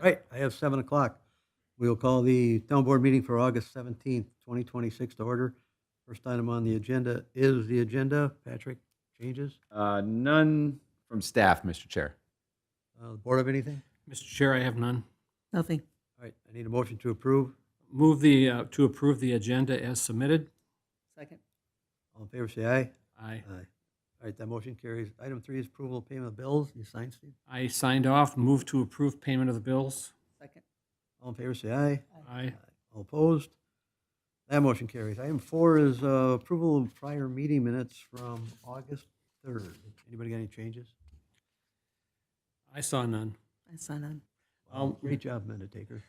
Right, I have 7 o'clock. We will call the town board meeting for August 17th, 2026 to order. First item on the agenda is the agenda. Patrick, changes? None from staff, Mr. Chair. The board have anything? Mr. Chair, I have none. Nothing. All right, I need a motion to approve. Move to approve the agenda as submitted. Second. All in favor, say aye. Aye. Aye. All right, that motion carries. Item 3 is approval of payment of bills. You signed, Steve? I signed off. Move to approve payment of the bills. Second. All in favor, say aye. Aye. All opposed? That motion carries. Item 4 is approval of prior meeting minutes from August 3rd. Anybody got any changes? I saw none. I saw none. Great job, minute taker.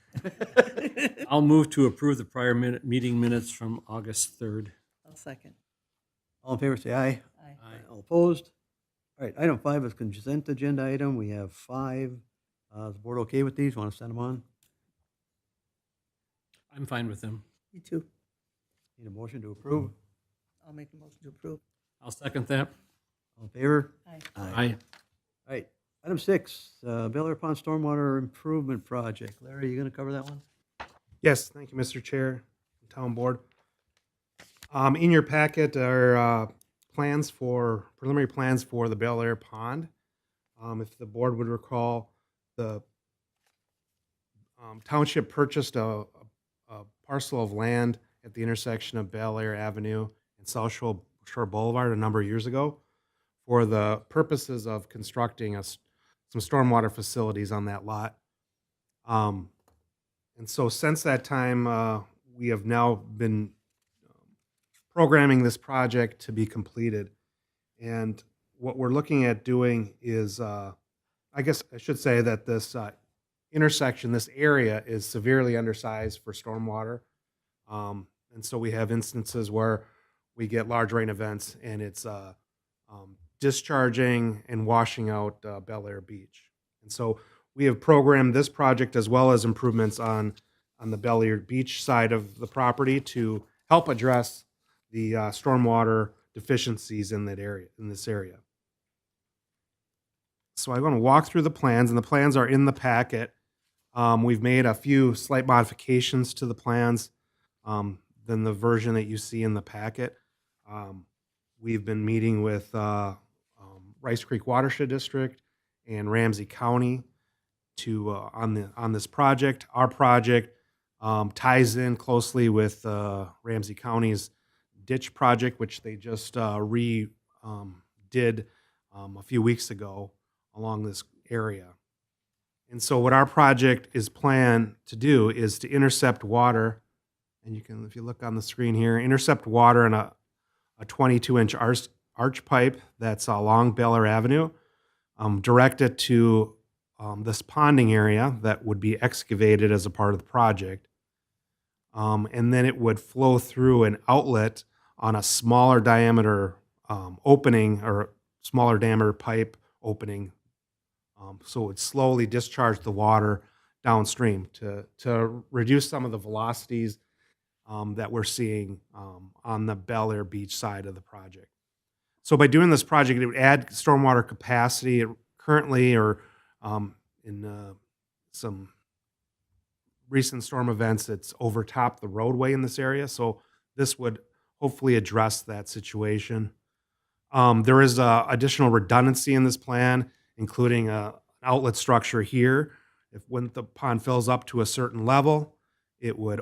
I'll move to approve the prior meeting minutes from August 3rd. I'll second. All in favor, say aye. Aye. All opposed? All right, item 5 is consent agenda item. We have 5. Is the board okay with these? Want to send them on? I'm fine with them. Me too. Need a motion to approve? I'll make a motion to approve. I'll second that. All in favor? Aye. Aye. All right, item 6, Bel Air Pond Stormwater Improvement Project. Larry, you going to cover that one? Yes, thank you, Mr. Chair, Town Board. In your packet are preliminary plans for the Bel Air Pond. If the board would recall, the Township purchased a parcel of land at the intersection of Bel Air Avenue and South Shore Boulevard a number of years ago for the purposes of constructing some stormwater facilities on that lot. And so since that time, we have now been programming this project to be completed. And what we're looking at doing is, I guess I should say that this intersection, this area is severely undersized for stormwater. And so we have instances where we get large rain events and it's discharging and washing out Bel Air Beach. And so we have programmed this project as well as improvements on the Bel Air Beach side of the property to help address the stormwater deficiencies in this area. So I'm going to walk through the plans, and the plans are in the packet. We've made a few slight modifications to the plans than the version that you see in the packet. We've been meeting with Rice Creek Watershed District and Ramsey County on this project. Our project ties in closely with Ramsey County's ditch project, which they just did a few weeks ago along this area. And so what our project is planned to do is to intercept water, and you can, if you look on the screen here, intercept water in a 22-inch arch pipe that's along Bel Air Avenue, direct it to this ponding area that would be excavated as a part of the project. And then it would flow through an outlet on a smaller diameter opening or smaller diameter pipe opening. So it would slowly discharge the water downstream to reduce some of the velocities that we're seeing on the Bel Air Beach side of the project. So by doing this project, it would add stormwater capacity. Currently, or in some recent storm events, it's overtopped the roadway in this area. So this would hopefully address that situation. There is additional redundancy in this plan, including an outlet structure here. When the pond fills up to a certain level, it would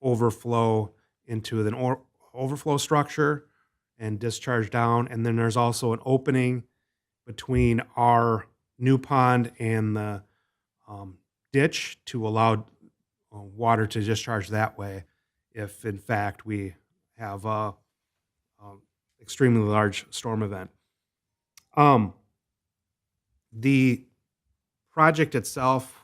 overflow into an overflow structure and discharge down. And then there's also an opening between our new pond and the ditch to allow water to discharge that way if, in fact, we have a extremely large storm event. The project itself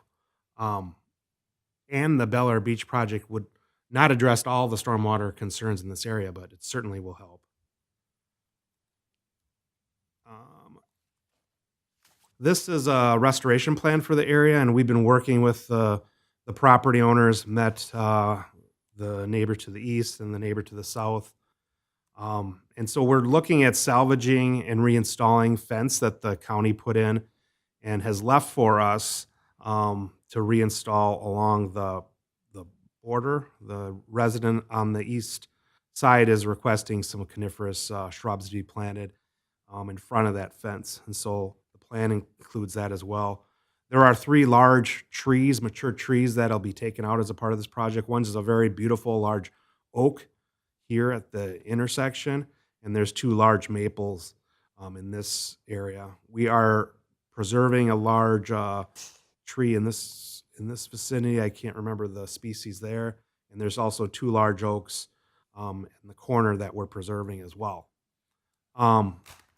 and the Bel Air Beach project would not address all the stormwater concerns in this area, but it certainly will help. This is a restoration plan for the area, and we've been working with the property owners, met the neighbor to the east and the neighbor to the south. And so we're looking at salvaging and reinstalling fence that the county put in and has left for us to reinstall along the border. The resident on the east side is requesting some coniferous shrubs to be planted in front of that fence. And so the plan includes that as well. There are 3 large trees, mature trees, that'll be taken out as a part of this project. One is a very beautiful large oak here at the intersection, and there's 2 large maples in this area. We are preserving a large tree in this vicinity. I can't remember the species there. And there's also 2 large oaks in the corner that we're preserving as well.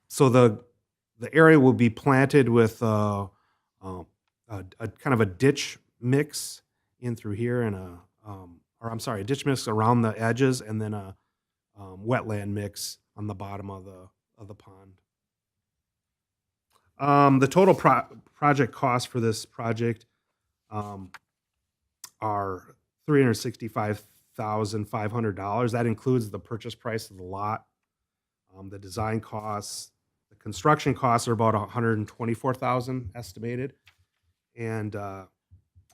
So the area will be planted with a kind of a ditch mix in through here, and a ditch mix around the edges, and then a wetland mix on the bottom of the pond. The total project cost for this project are $365,500. That includes the purchase price of the lot, the design costs, the construction costs are about $124,000 estimated, and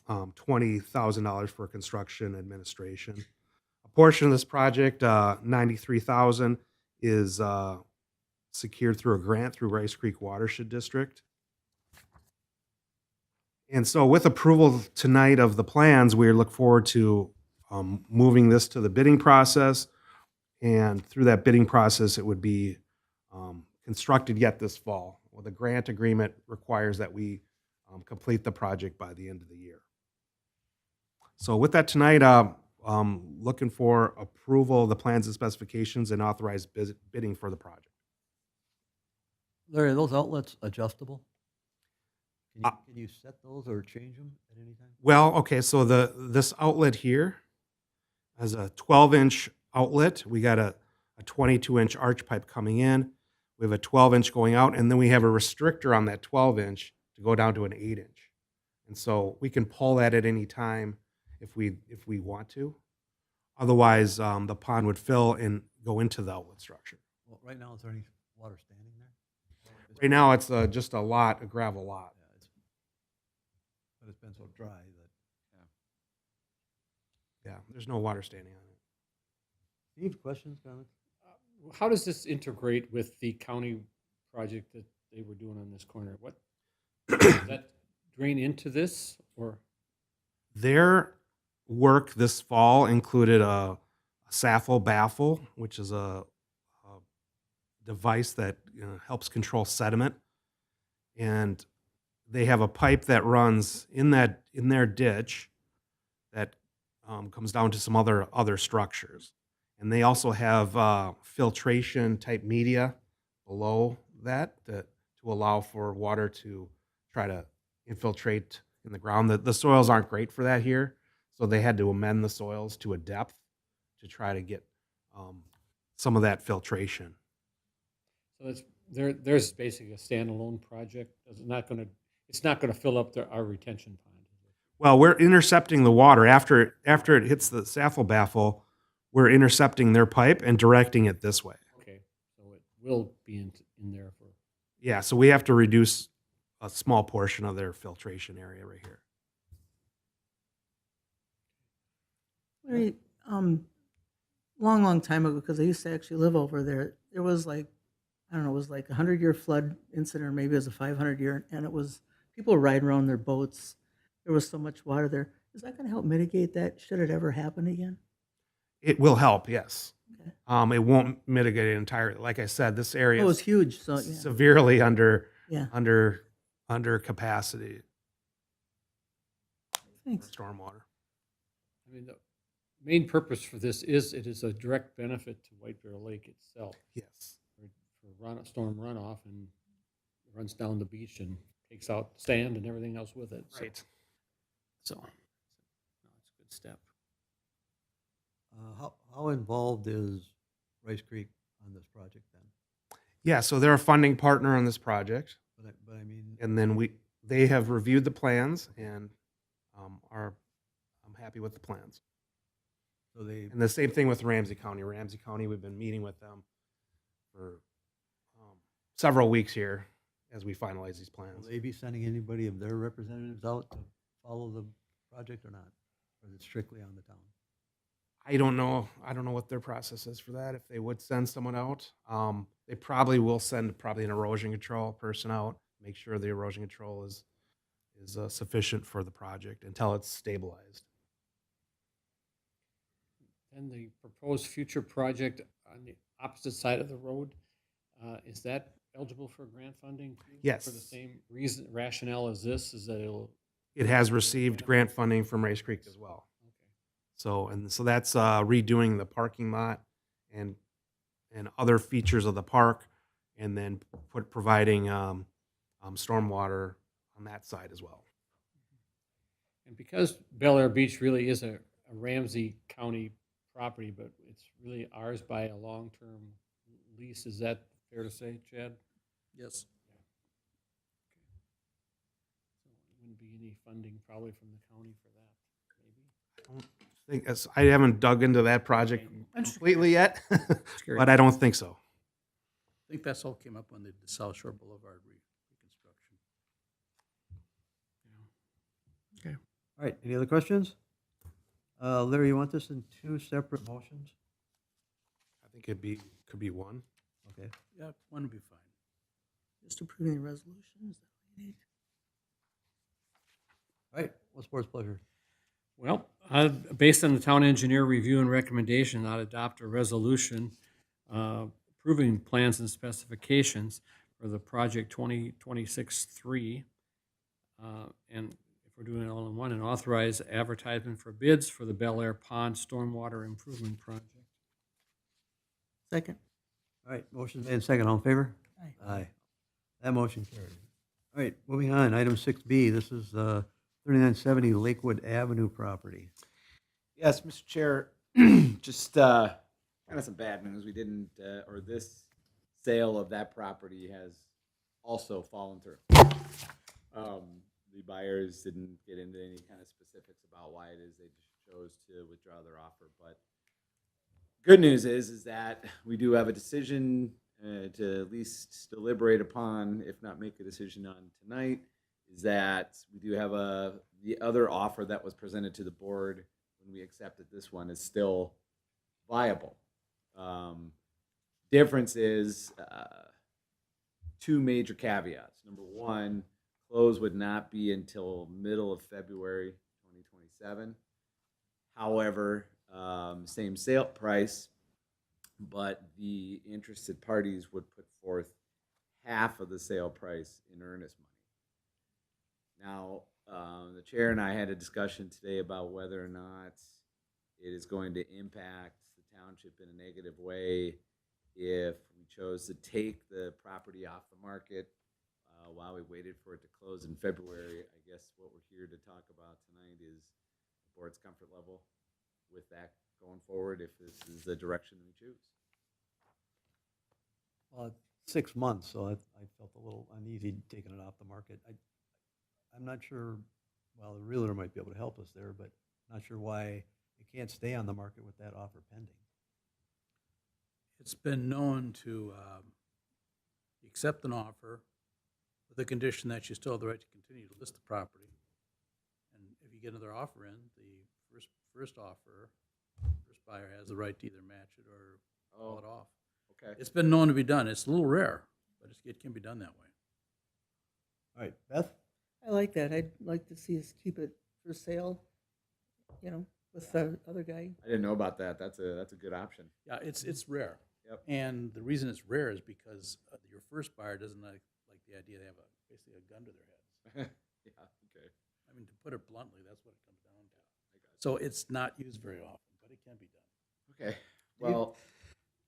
$20,000 for construction administration. A portion of this project, $93,000, is secured through a grant through Rice Creek Watershed District. And so with approval tonight of the plans, we look forward to moving this to the bidding process. And through that bidding process, it would be constructed yet this fall. Well, the grant agreement requires that we complete the project by the end of the year. So with that tonight, looking for approval of the plans and specifications and authorized bidding for the project. Larry, are those outlets adjustable? Uh, Can you set those or change them at any time? Well, okay, so this outlet here has a 12-inch outlet. We got a 22-inch arch pipe coming in. We have a 12-inch going out, and then we have a restrictor on that 12-inch to go down to an 8-inch. And so we can pull that at any time if we want to. Otherwise, the pond would fill and go into the outlet structure. Well, right now, is there any water standing there? Right now, it's just a gravel lot. Yeah, but it's been so dry that. Yeah, there's no water standing on it. Steve, questions, comments? How does this integrate with the county project that they were doing on this corner? What, does that drain into this, or? Their work this fall included a SAFO baffle, which is a device that helps control sediment. And they have a pipe that runs in their ditch that comes down to some other structures. And they also have filtration type media below that to allow for water to try to infiltrate in the ground. The soils aren't great for that here, so they had to amend the soils to a depth to try to get some of that filtration. So there's basically a standalone project. It's not going to fill up our retention pond. Well, we're intercepting the water after it hits the SAFO baffle. We're intercepting their pipe and directing it this way. Okay, so it will be in there for. Yeah, so we have to reduce a small portion of their filtration area right here. Larry, long time ago, because I used to actually live over there, there was like, I don't know, it was like a 100-year flood incident, or maybe it was a 500-year, and it was people riding around their boats. There was so much water there. Is that going to help mitigate that? Should it ever happen again? It will help, yes. Okay. It won't mitigate it entirely. Like I said, this area It was is huge, so yeah. severely under capacity Thanks. stormwater. I mean, the main purpose for this is it is a direct benefit to White Bear Lake itself Yes. for storm runoff, and it runs down the beach and takes out sand and everything else with it. Right. So no, it's a good step. How involved is Rice Creek on this project then? Yeah, so they're a funding partner on this project. But I mean, And then they have reviewed the plans and I'm happy with the plans. so they, And the same thing with Ramsey County. Ramsey County, we've been meeting with them for several weeks here as we finalize these will plans. they be sending anybody of their representatives out to follow the project or not? Or is it strictly on the town? I don't know. I don't know what their process is for that. If they would send someone out, they probably will send an erosion control person out, make sure the erosion control is sufficient for the project until it's stabilized. And the proposed future project on the opposite side of the road, is that eligible for grant funding? Too? Yes. For the same reason, rationale as this, is that it'll, It has received grant funding from Race Creek as well. okay. So that's redoing the parking lot and other features of the park, and then providing stormwater on that side as well. And because Bel Air Beach really is a Ramsey County property, but it's really ours by a long-term lease, is that fair to say, Chad? Yes. So there wouldn't be any funding probably from the county for that, maybe? I haven't dug into that project completely yet, but I don't think so. I think that's all came up when they did the South Shore Boulevard reconstruction. Okay. All right, any other questions? Larry, you want this in two separate motions? I think could be one. Okay. Yeah, one would be fine. Just approving the resolution, is that what you need? All right, what's board's pleasure? Well, based on the town engineer review and recommendation, I'd adopt a resolution approving plans and specifications for the project 2026-3. And if we're doing it all in one, and authorize advertisement for bids for the Bel Air Pond Stormwater Improvement Project. Second. All right, motion made second, all in favor? Aye. Aye. That motion carried. All right, moving on, item 6B, this is 3970 Lakewood Avenue property. Yes, Mr. Chair, just kind of some bad news. We didn't, or this sale of that property has also fallen through. The buyers didn't get into any kind of specifics about why it is. They just chose to withdraw their offer. But good news is that we do have a decision to at least deliberate upon, if not make a decision on tonight, is that we do have the other offer that was presented to the board when we accepted this one is still viable. Difference is two major caveats. Number one, close would not be until middle of February 2027. However, same sale price, but the interested parties would put forth half of the sale price in earnest money. Now, the chair and I had a discussion today about whether or not it is going to impact the township in a negative way if we chose to take the property off the market while we waited for it to close in February. I guess what we're here to talk about tonight is the board's comfort level with that going forward, if this is the direction we choose. Well, it's 6 months, so I felt a little uneasy taking it off the market. I'm not sure, well, the realtor might be able to help us there, but not sure why it can't stay on the market with that offer pending. It's been known to accept an offer with the condition that you still have the right to continue to list the property. And if you get another offer in, the first buyer has the right to either match it or call it off. Okay. It's been known to be done. It's a little rare, but it can be done that way. All right, Beth? I like that. I'd like to see us keep it for sale, with the other guy. I didn't know about that. That's a good option. Yeah, it's rare. Yep. And the reason it's rare is because your first buyer doesn't like the idea they have basically a gun to their heads. Yeah. Okay. I mean, to put it bluntly, that's what it comes down to. So it's not used very often, but it can be done. Okay. Well,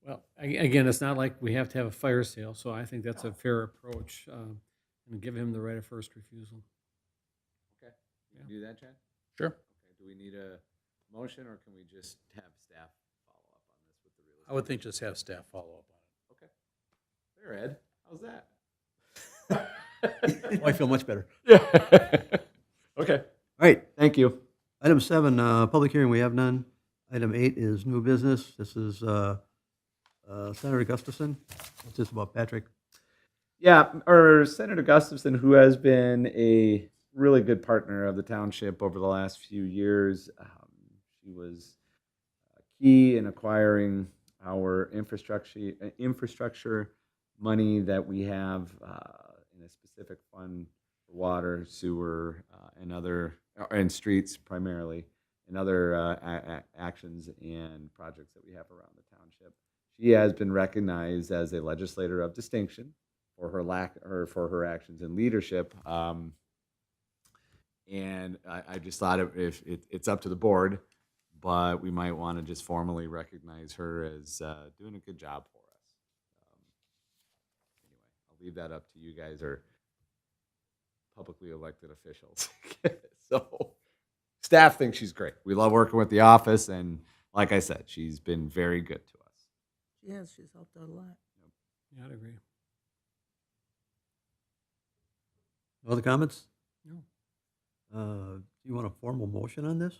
Well, again, it's not like we have to have a fire sale, so I think that's a fair approach, and give him the right of first refusal. okay. You can do that, Chad? Sure. Okay. Do we need a motion, or can we just have staff follow up on this with the real estate? I would think just have staff follow up on it. Okay. There, Ed. How's that? Oh, I feel much better. Okay. All right, Thank you. item 7, public hearing, we have none. Item 8 is new business. This is Senator Gustafson. What's this about, Patrick? Yeah, or Senator Gustafson, who has been a really good partner of the township over the last few years. She was key in acquiring our infrastructure money that we have in a specific fund for water, sewer, and streets primarily, and other actions and projects that we have around the township. She has been recognized as a legislator of distinction for for her actions in leadership. And I just thought if it's up to the board, but we might want to just formally recognize her as doing a good job for us. Anyway, I'll leave that up to you guys or publicly elected officials. So staff thinks she's great. We love working with the office, and like I said, she's been very good to us. Yes, she's helped out a lot. Yeah, I'd agree. No other comments? No. Do you want a formal motion on this?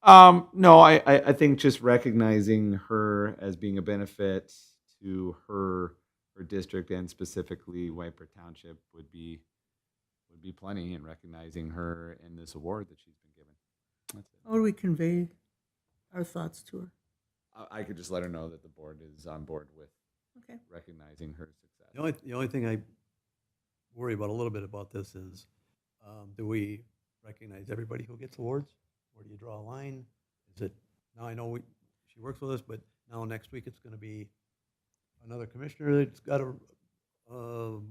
No, I think just recognizing her as being a benefit to her district and specifically White Bear Township would be plenty, and recognizing her in this award that she's been given. That's it. How do we convey our thoughts to her? I could just let her know that the board is on board with Okay. recognizing her success. The only thing I worry about a little bit about this is, do we recognize everybody who gets awards? Where do you draw a line? Is it, now I know she works with us, but now next week it's gonna be another commissioner that's got a, own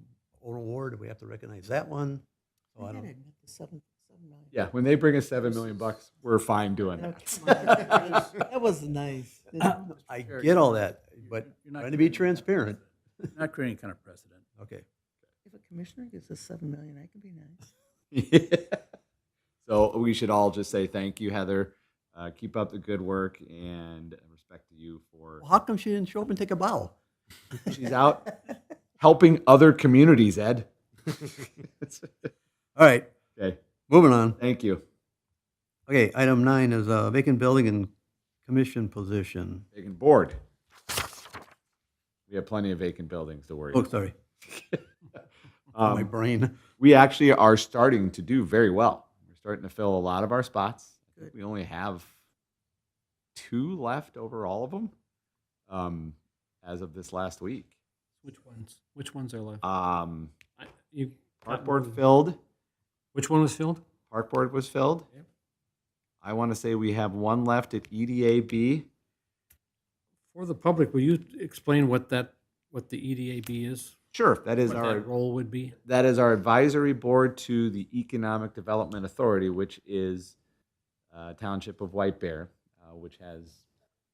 award. Do we have to recognize that one? So I We don't, gotta admit the 7 million. Yeah, when they bring us $7 million, we're fine doing Oh, that. come on. That was nice. I get all that, but You're not trying to be creating kind of transparent. precedent. Not creating kind of precedent. Okay. If a commissioner gets us 7 million, I can be nice. Yeah. So we should all just say thank you, Heather. Keep up the good work, and respect to you for Well, how come she didn't show up and take a bow? she's out helping other communities, Ed. All right, Okay, moving on. thank you. Okay, item 9 is a vacant building and commission position. Vacant board. We have plenty of vacant buildings to worry Oh, about. sorry, my brain. We actually are starting to do very well. We're starting to fill a lot of our spots. I think we only have 2 left over all of them as of this last week. Which ones? Which ones are left? You Park board filled. Which one was filled? Park board was filled. Yep. I want to say we have 1 left at EDAB. For the public, will you explain what the EDAB is? Sure, that is What our that role would be? advisory board to the Economic Development Authority, which is Township of White Bear, which has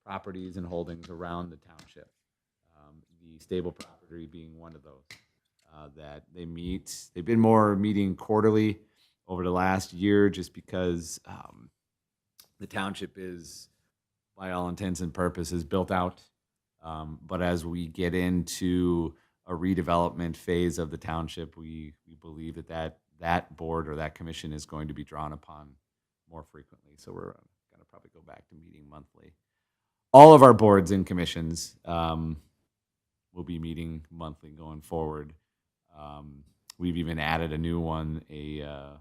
properties and holdings around the township. The stable property being one of those that they meet. They've been more meeting quarterly over the last year, just because the township is, by all intents and purposes, built out. But as we get into a redevelopment phase of the township, we believe that board or that commission is going to be drawn upon more frequently. So we're going to probably go back to meeting monthly. All of our boards and commissions will be meeting monthly going forward. We've even added a new one, a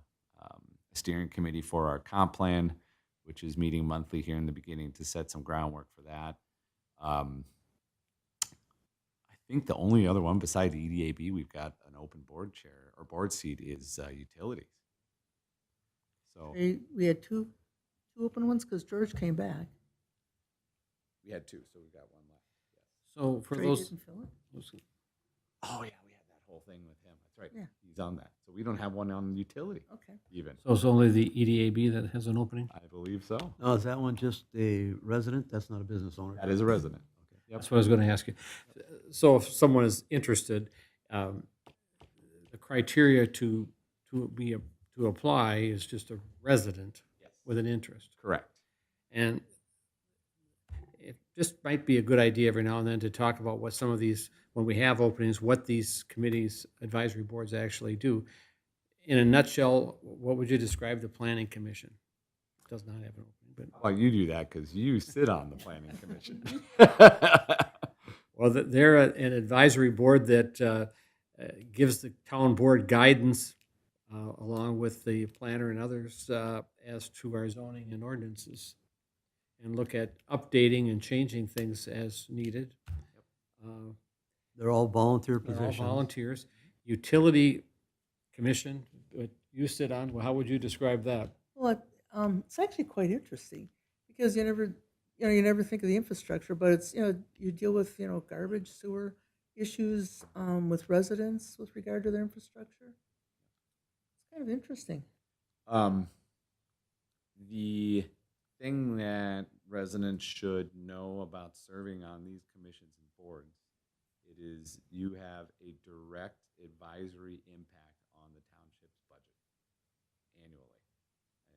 steering committee for our comp plan, which is meeting monthly here in the beginning to set some groundwork for that. I think the only other one besides EDAB we've got an open board chair or board seat is utilities. So We had two open ones because George came back. we had 2, so we got 1 left. Yes. So for Trey those, didn't fill it? Oh yeah, we had that whole thing with him. That's right. Yeah. He's on that. So we don't have one on utility Okay. even. so it's only the EDAB that has an opening? I believe so. Now, is that one just a resident? That's not a business owner? That is a resident. Yep. That's what I was going to ask you. So if someone is interested, the criteria to apply is just a resident Yes. with an interest. Correct. And it just might be a good idea every now and then to talk about what some of these, when we have openings, what these committees, advisory boards actually do. In a nutshell, what would you describe the planning commission? It does not have an opening, but Well, you do that because you sit on the planning commission. well, they're an advisory board that gives the town board guidance along with the planner and others, as to our zoning and ordinances, and look at updating and changing things as needed. They're all volunteer They're all positions. volunteers. Utility Commission, that you sit on, well, how would you describe that? Well, it's actually quite interesting because you never think of the infrastructure, but it's, you deal with, garbage, sewer issues, with residents with regard to their infrastructure. It's kind of interesting. The thing that residents should know about serving on these commissions and boards, it is you have a direct advisory impact on the township's budget annually,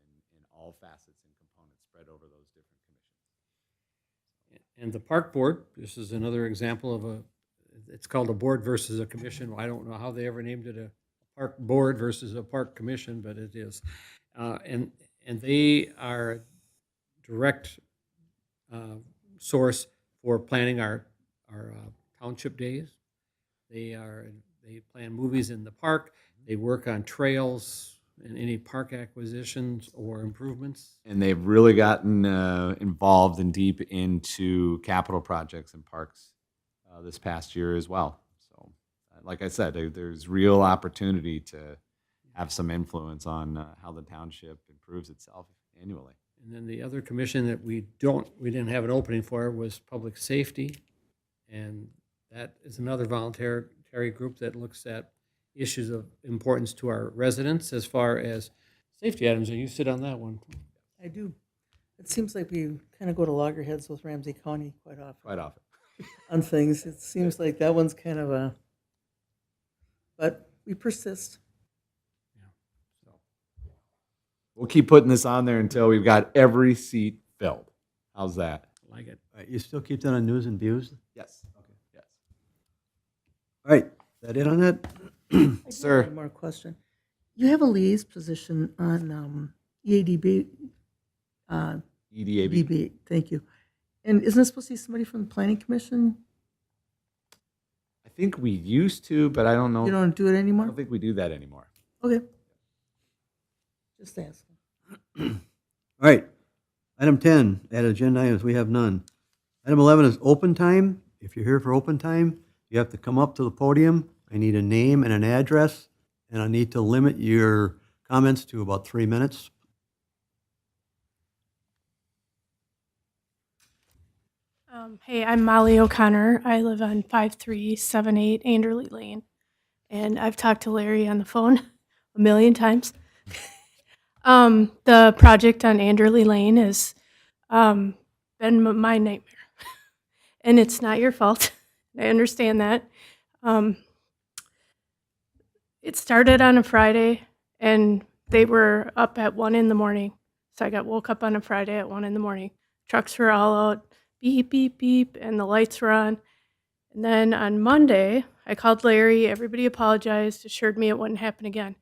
and in all facets and components spread over those different commissions. And the Park Board, this is another example of it's called a board versus a commission. I don't know how they ever named it a park board versus a park commission, but it is. And they are direct source for planning our township days. They plan movies in the park. They work on trails and any park acquisitions or improvements. And they've really gotten involved and deep into capital projects and parks this past year as well. So, like I said, there's real opportunity to have some influence on how the township improves itself annually. And then the other commission that we didn't have an opening for was Public Safety. And that is another voluntary group that looks at issues of importance to our residents as far as safety items. And you sit on that one. I do. It seems like we kind of go to loggerheads with Ramsey County quite often. Quite often. On things. It seems like that one's kind of but we persist. So, We'll keep putting this on there until we've got every seat filled. How's that? I like it. All right, you still keep that on news and views? Yes. Okay. Yes. All right, is that it on that? I do have Sir. one more question. You have a liaison position on EADB. EDAB. EDB, thank you. And isn't it supposed to be somebody from the Planning Commission? I think we used to, but I don't know. You don't do it I anymore? don't think we do that anymore. Okay. Just asking. All right, item 10, added agenda items, we have none. Item 11 is open time. If you're here for open time, you have to come up to the podium. I need a name and an address, and I need to limit your comments to about 3 minutes. Hey, I'm Molly O'Connor. I live on 5378 Anderley Lane, and I've talked to Larry on the phone a million times. The project on Anderley Lane has been my nightmare, and it's not your fault. I understand that. It started on a Friday, and they were up at 1 in the morning, so I got woke up on a Friday at 1 in the morning. Trucks were all out. Beep, beep, beep, and the lights were on. And then on Monday, I called Larry. Everybody apologized, assured me it wouldn't happen again.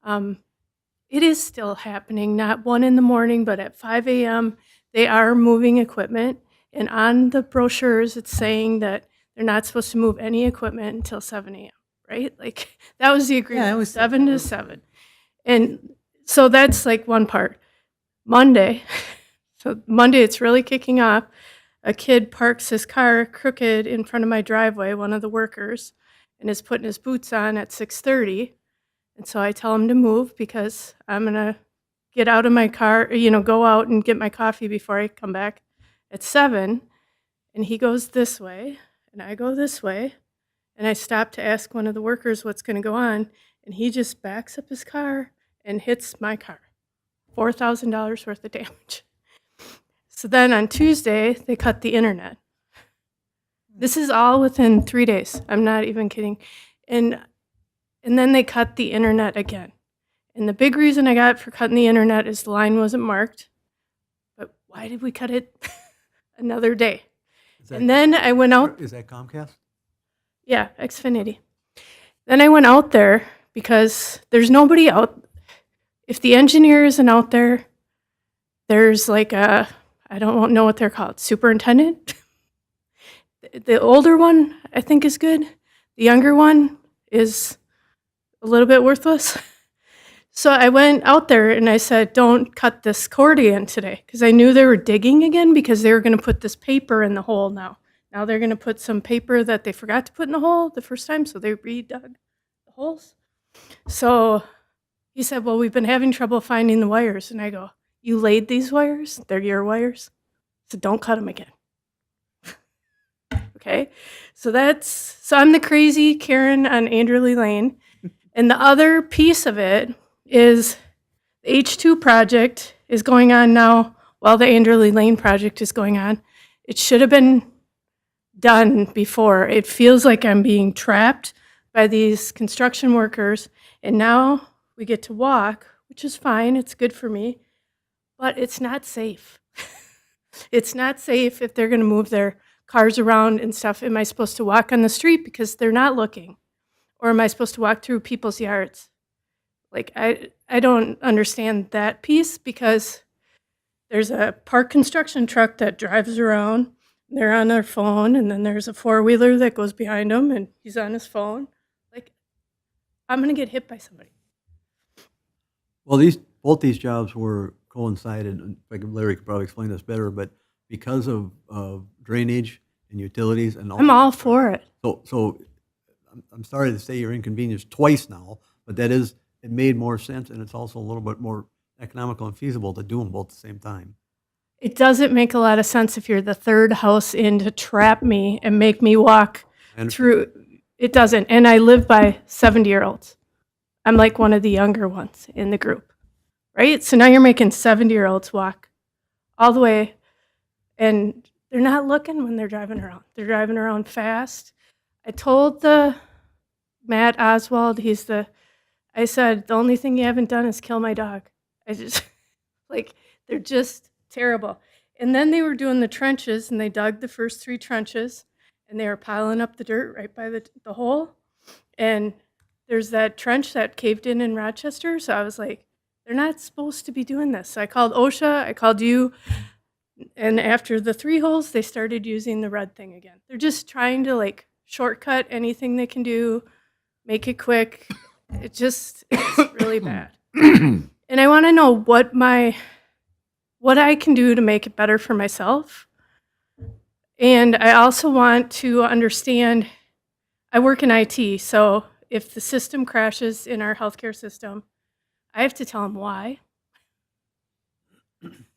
It is still happening, not 1 in the morning, but at 5 a.m., they are moving equipment. And on the brochures, it's saying that they're not supposed to move any equipment until 7 a.m., right? Like, that was the agreement, I always thought 7 that to was- 7. And so that's like one part. Monday, so Monday it's really kicking off. A kid parks his car crooked in front of my driveway, one of the workers, and is putting his boots on at 6:30. And so I tell him to move because I'm going to get out of my car, go out and get my coffee before I come back at 7. And he goes this way, and I go this way. And I stop to ask one of the workers what's going to go on, and he just backs up his car and hits my car. $4,000 worth of damage. So then on Tuesday, they cut the internet. This is all within 3 days. I'm not even kidding. And then they cut the internet again. And the big reason I got for cutting the internet is the line wasn't marked. But why did we cut it another day? Is that- And then I went out. Is that Comcast? Yeah, Xfinity. Then I went out there because there's nobody out. If the engineer isn't out there, there's like I don't know what they're called, superintendent. The older one, I think, is good. The younger one is a little bit worthless. So I went out there and I said, don't cut this accordion today, because I knew they were digging again because they were going to put this paper in the hole now. Now they're going to put some paper that they forgot to put in the hole the first time, so they redug the holes. So he said, well, we've been having trouble finding the wires. And I go, you laid these wires? They're your wires? So don't cut them again. Okay? So I'm the crazy Karen on Anderley Lane. And the other piece of it is the H2 project is going on now while the Anderley Lane project is going on. It should have been done before. It feels like I'm being trapped by these construction workers, and now we get to walk, which is fine. It's good for me, but it's not safe. It's not safe if they're going to move their cars around and stuff. Am I supposed to walk on the street because they're not looking? Or am I supposed to walk through people's yards? Like, I don't understand that piece, because there's a park construction truck that drives around. They're on their phone, and then there's a four-wheeler that goes behind them, and he's on his phone. Like, I'm going to get hit by somebody. Well, both these jobs were coincided, and Larry could probably explain this better, but because of drainage and utilities and all. I'm all for it. So I'm sorry to say you're inconvenienced twice now, but it made more sense, and it's also a little bit more economical and feasible to do them both at the same time. It doesn't make a lot of sense if you're the third house in to trap me and make me walk through. It doesn't. And I live by 70-year-olds. I'm like one of the younger ones in the group, right? So now you're making 70-year-olds walk all the way, and they're not looking when they're driving around. They're driving around fast. I told Matt Oswald, I said, the only thing you haven't done is kill my dog. I just, they're just terrible. And then they were doing the trenches, and they dug the first 3 trenches, and they were piling up the dirt right by the hole. And there's that trench that caved in Rochester. So I was like, they're not supposed to be doing this. So I called OSHA, I called you, and after the 3 holes, they started using the red thing again. They're just trying to shortcut anything they can do, make it quick. It's really bad. And I want to know what I can do to make it better for myself. And I also want to understand, I work in IT, so if the system crashes in our healthcare system, I have to tell them why.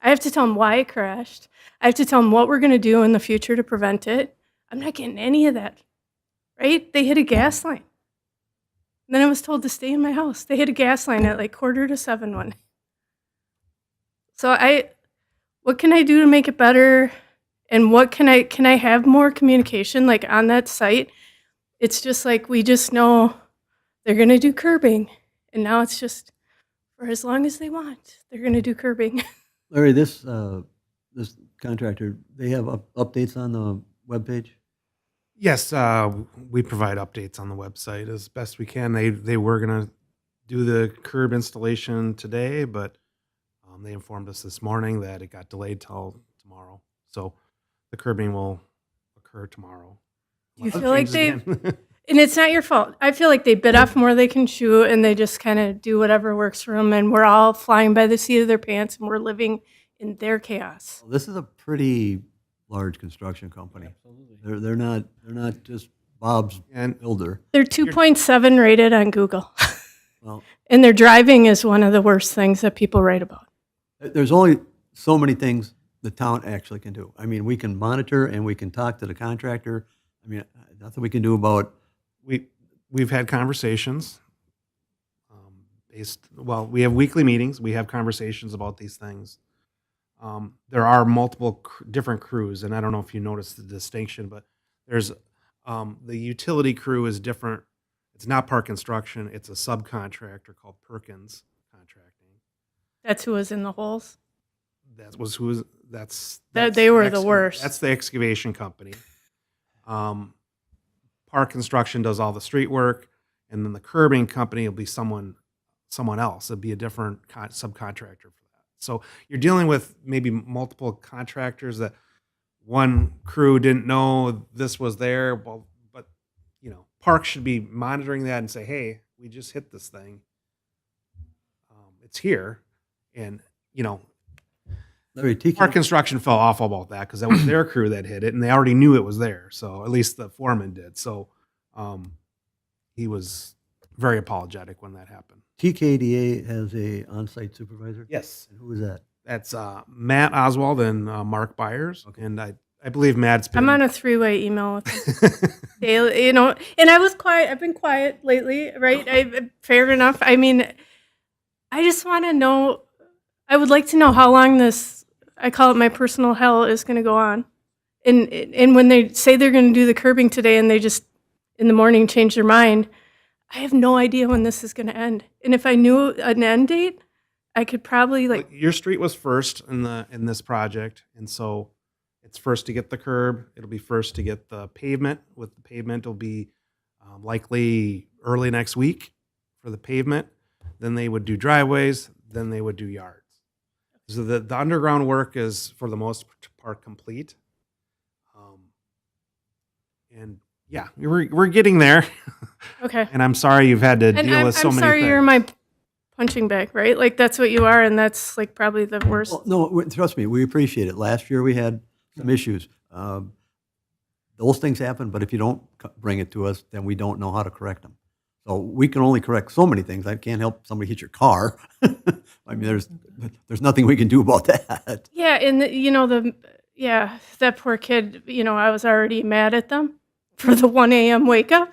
I have to tell them why it crashed. I have to tell them what we're going to do in the future to prevent it. I'm not getting any of that, right? They hit a gas line. And then I was told to stay in my house. They hit a gas line at 6:45 one. So what can I do to make it better? And what can I have more communication on that site? It's just we just know they're going to do curbing. And now it's just for as long as they want, they're going to do curbing. Larry, this contractor, they have updates on the webpage? Yes, we provide updates on the website as best we can. They were going to do the curb installation today, but they informed us this morning that it got delayed till tomorrow. So the curbing will occur tomorrow. Do you feel like and it's not your fault. I feel like they bit off more they can chew, and they just kind of do whatever works for them, and we're all flying by the seat of their pants, and we're living in their chaos. This is a pretty large construction company. Absolutely. They're not just Bob's builder. They're 2.7 rated on Google. Well, And their driving is one of the worst things that people write about. there's only so many things the town actually can do. I mean, we can monitor and we can talk to the contractor. I mean, nothing we can do about. We've had conversations. We have weekly meetings. We have conversations about these things. There are multiple different crews, and I don't know if you noticed the distinction, but there's the utility crew is different. It's not Park Construction. It's a subcontractor called Perkins Contracting. That's who was in the holes. They were the worst. That's the excavation company. Park Construction does all the street work, and then the curbing company will be someone else. It'll be a different subcontractor for that. So you're dealing with maybe multiple contractors that one crew didn't know this was there. Well, but Park should be monitoring that and say, hey, we just hit this thing. it's here. And, you know, Larry, our construction fell off about that because that was their crew that hit it and they already knew it was there. So at least the foreman did. So he was very apologetic when that happened. TKDA has a on-site supervisor? Yes. And who is that? That's Matt Oswald and Mark Byers. Okay. And I believe Matt's been. I'm on a 3-way email with them daily, you know, and I was quiet. I've been quiet lately, right? Fair enough. I mean, I just want to know, I would like to know how long this, I call it my personal hell, is going to go on. And when they say they're going to do the curbing today and they just, in the morning, change their mind, I have no idea when this is going to end. And if I knew an end date, I could probably like, Your street was first in this project, and so it's first to get the curb. It'll be first to get the pavement. With the pavement, it'll be likely early next week for the pavement. Then they would do driveways. Then they would do yards. So the underground work is for the most part complete. And yeah, we're getting there. okay. And I'm sorry you've had to And deal with so I'm many sorry things. you're my punching bag, right? Like that's what you are, and that's like probably the worst. Well, no, trust me, we appreciate it. Last year we had some issues. Those things happen, but if you don't bring it to us, then we don't know how to correct them. So we can only correct so many things. I can't help somebody hit your car. I mean, there's nothing we can do about that. Yeah, and that poor kid, you know, I was already mad at them for the 1 a.m. wake up,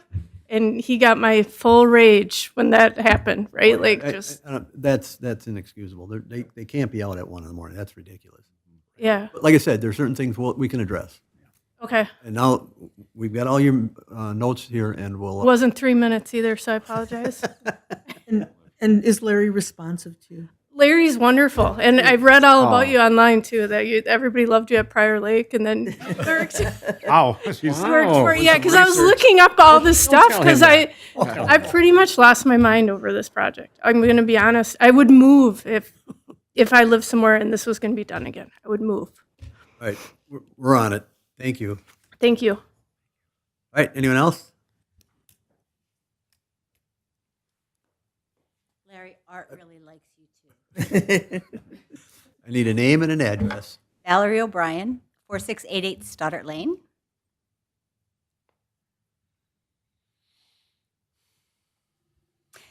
and he got my full rage when that happened, right? Like just, That's inexcusable. They can't be out at 1 a.m. That's ridiculous. yeah, But like I said, there's certain things we can address. okay. And now we've got all your notes here, and It we'll. wasn't 3 minutes either, so I apologize. And is Larry responsive to you? Larry's wonderful, and I've read all about you online too. That everybody loved you at Prior Lake, and then worked Wow. for yeah. Because I was looking up all this stuff tell him because that. I pretty much lost my mind over this project. I'm going to be honest. I would move if I lived somewhere and this was going to be done again. I would move. All right, we're on it. Thank you. Thank you. All right, anyone else? Larry, Art really likes you too. I need a name and an address. Valerie O'Brien, 4688 Stoddart Lane. Okay.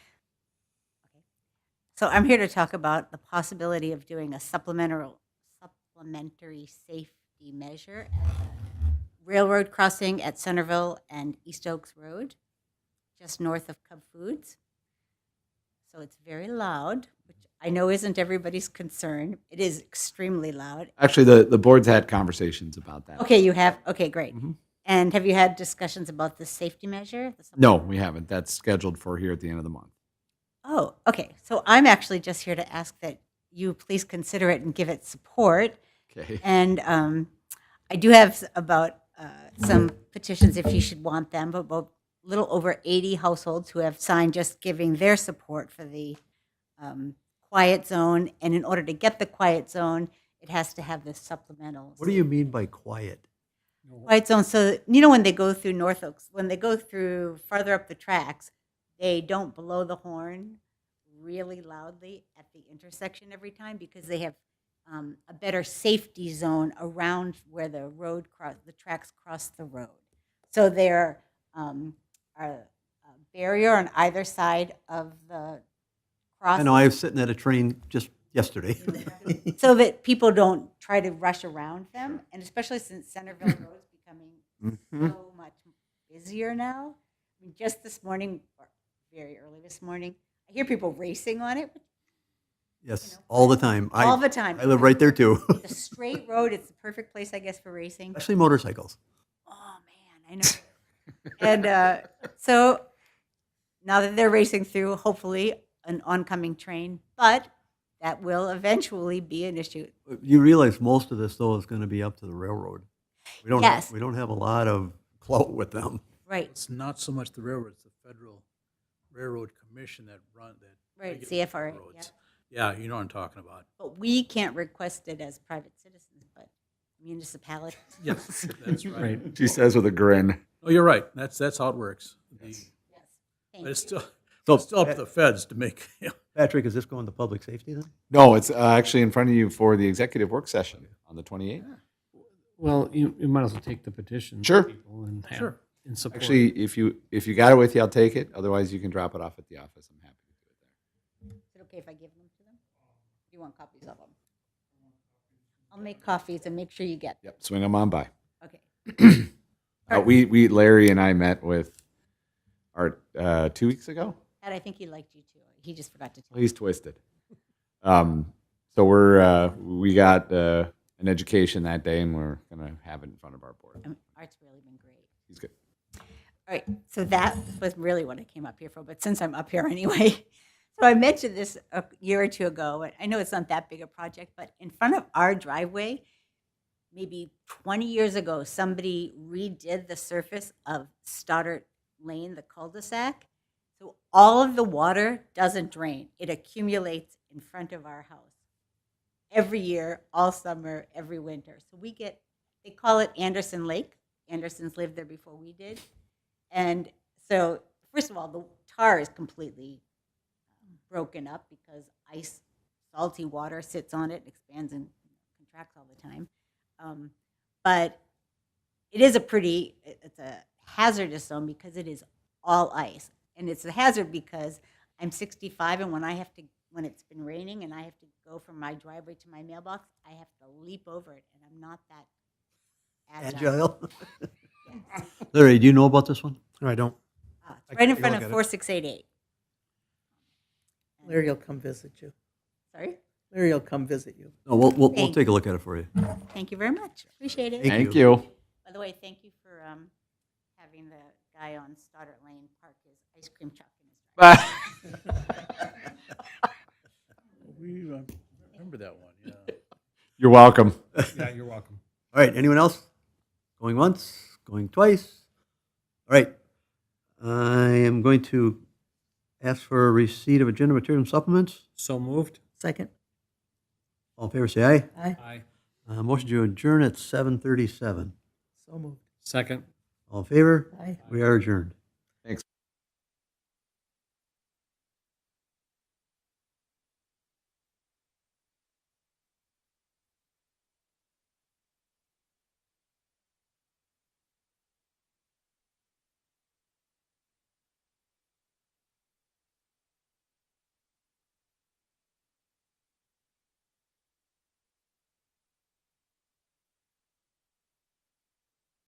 So I'm here to talk about the possibility of doing a supplementary safety measure at the railroad crossing at Centerville and East Oaks Road, just north of Cub Foods. So it's very loud, which I know isn't everybody's concern. It is extremely loud. Actually, the board's had conversations about that. Okay, you have? Okay, great. Mhm. And have you had discussions about the safety measure? No, we haven't. That's scheduled for here at the end of the month. Oh, okay. So I'm actually just here to ask that you please consider it and give it support. Okay. And I do have about some petitions if you should want them, but about a little over 80 households who have signed just giving their support for the quiet zone. And in order to get the quiet zone, it has to have this supplemental. What do you mean by quiet? Quiet zone. So, you know, when they go through North Oaks, when they go through farther up the tracks, they don't blow the horn really loudly at the intersection every time because they have a better safety zone around where the tracks cross the road. So there are a barrier on either side of the I crossing. know, I was sitting at a train just yesterday. So that people don't try to rush around them, and especially since Centerville Road is becoming so much busier now. I mean, just this morning, or very early this morning, I hear people racing on it Yes, all the time. all the time. I live right there too, It's a straight road. It's the perfect place, I guess, for racing. especially motorcycles. Oh man, I know. And so now that they're racing through, hopefully an oncoming train, but that will eventually be an issue. You realize most of this though is going to be up to the railroad. We don't. Yes. We don't have a lot of clout with them. Right, It's not so much the railroad, it's the Federal Railroad Commission that right, regulates CFRA. railroads. Yeah. Yeah, you know what I'm talking about. But we can't request it as private citizens, but municipalities. Yes, that's right. She says with a grin. Oh, you're right. That's how it works. Yes. Thank But it's you. still, So, It's still up to the feds to make, Patrick, is this going to public safety then? No, it's actually in front of you for the executive work session on the 28th. Well, you might as well take the petition. to Sure. people and have Sure. in support. Actually, if you got it with you, I'll take it. Otherwise, you can drop it off at the office. I'm happy to do it there. Is it okay if I give them to them? Do you want copies of them? I'll make copies and make sure you get them. Yep, swing them on by. Okay. We Larry and I met with Art 2 weeks ago. And I think he liked you too. He just forgot to tell Well, he's twisted. So we got an education that day, and we're gonna have it in front of our board. Art's really been great. He's good. All right, so that was really what I came up here for, but since I'm up here anyway, so I mentioned this a year or two ago, and I know it's not that big a project, but in front of our driveway, maybe 20 years ago, somebody redid the surface of Stoddart Lane, the cul-de-sac. So all of the water doesn't drain. It accumulates in front of our house every year, all summer, every winter. So they call it Anderson Lake. Andersons lived there before we did. And so, first of all, the tar is completely broken up because salty water sits on it, expands and contracts all the time. But it is it's a hazardous zone because it is all ice. And it's a hazard because I'm 65, and when it's been raining and I have to go from my driveway to my mailbox, I have to leap over it, and I'm not that agile. Agile? Larry, do you know about this one? No, I don't. It's right in take a front look of at it. 4688. Larry will come visit you. Sorry? Larry will come visit you. No, we'll Thank- take a look at it for you. Thank you very much. Appreciate it. Thank Thank you. By the way, thank you for having the guy on Stoddart Lane park his ice cream truck in his driveway. we remember that one, yeah. You're welcome. Yeah, you're welcome. All right, anyone else? Going once, going twice? All right. I am going to ask for a receipt of agenda material and supplements. So moved? Second? All in favor, say aye. Aye. Aye. Motion to adjourn at 7:37. So moved. Second? All in favor? Aye. We are adjourned.